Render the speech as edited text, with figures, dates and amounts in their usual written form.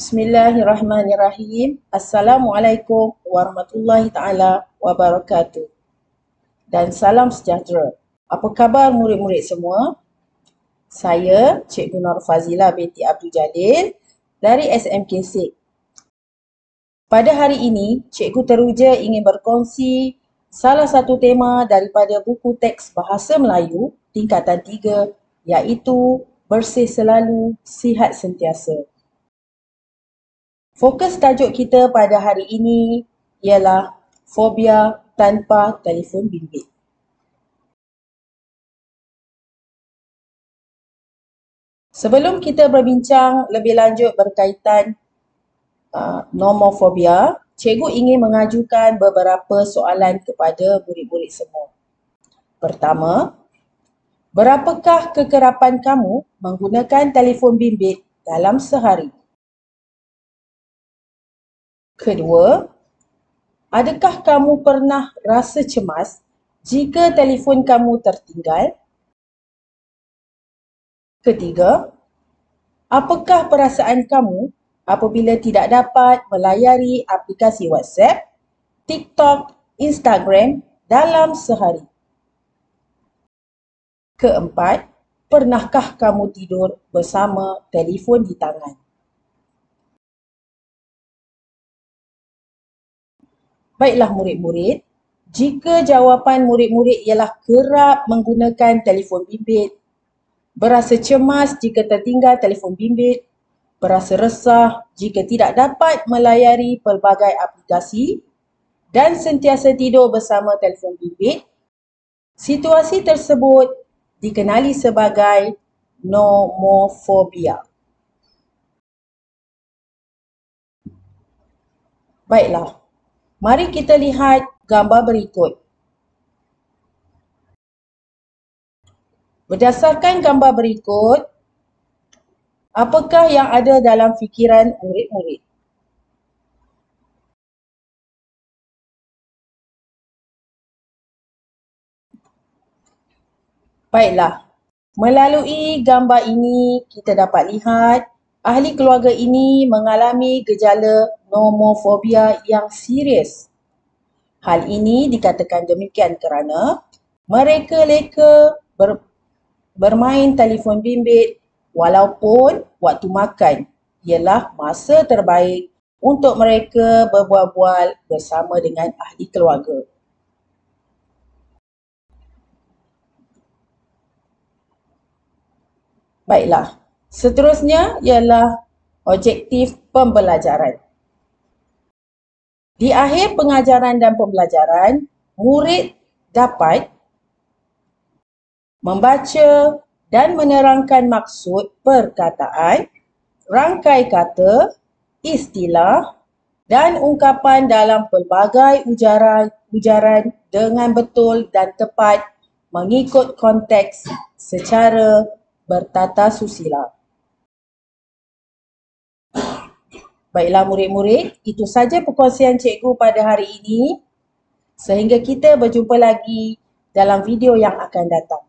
Bismillahirrahmanirrahim. Assalamualaikum warahmatullahi taala wabarakatuh. Dan salam sejahtera. Apa khabar murid-murid semua? Saya Cikgu Nur Fazila binti Abdul Jalil dari SMK SIG. Pada hari ini, Cikgu teruja ingin berkongsi salah satu tema daripada buku teks Bahasa Melayu tingkatan 3 iaitu Bersih Selalu, Sihat Sentiasa. Fokus tajuk kita pada hari ini ialah fobia tanpa telefon bimbit. Sebelum kita berbincang lebih lanjut berkaitan nomofobia, cikgu ingin mengajukan beberapa soalan kepada murid-murid semua. Pertama, berapakah kekerapan kamu menggunakan telefon bimbit dalam sehari? Kedua, adakah kamu pernah rasa cemas jika telefon kamu tertinggal? Ketiga, apakah perasaan kamu apabila tidak dapat melayari aplikasi WhatsApp, TikTok, Instagram dalam sehari? Keempat, pernahkah kamu tidur bersama telefon di tangan? Baiklah murid-murid, jika jawapan murid-murid ialah kerap menggunakan telefon bimbit, berasa cemas jika tertinggal telefon bimbit, berasa resah jika tidak dapat melayari pelbagai aplikasi dan sentiasa tidur bersama telefon bimbit, situasi tersebut dikenali sebagai nomofobia. Baiklah, mari kita lihat gambar berikut. Berdasarkan gambar berikut, apakah yang ada dalam fikiran murid-murid? Baiklah, melalui gambar ini kita dapat lihat ahli keluarga ini mengalami gejala nomofobia yang serius. Hal ini dikatakan demikian kerana mereka leka bermain telefon bimbit walaupun waktu makan ialah masa terbaik untuk mereka berbual-bual bersama dengan ahli keluarga. Baiklah, seterusnya ialah objektif pembelajaran. Di akhir pengajaran dan pembelajaran, murid dapat membaca dan menerangkan maksud perkataan, rangkai kata, istilah dan ungkapan dalam pelbagai ujaran dengan betul dan tepat mengikut konteks secara bertata susila. Baiklah murid-murid, itu saja perkongsian cikgu pada hari ini. Sehingga kita berjumpa lagi dalam video yang akan datang.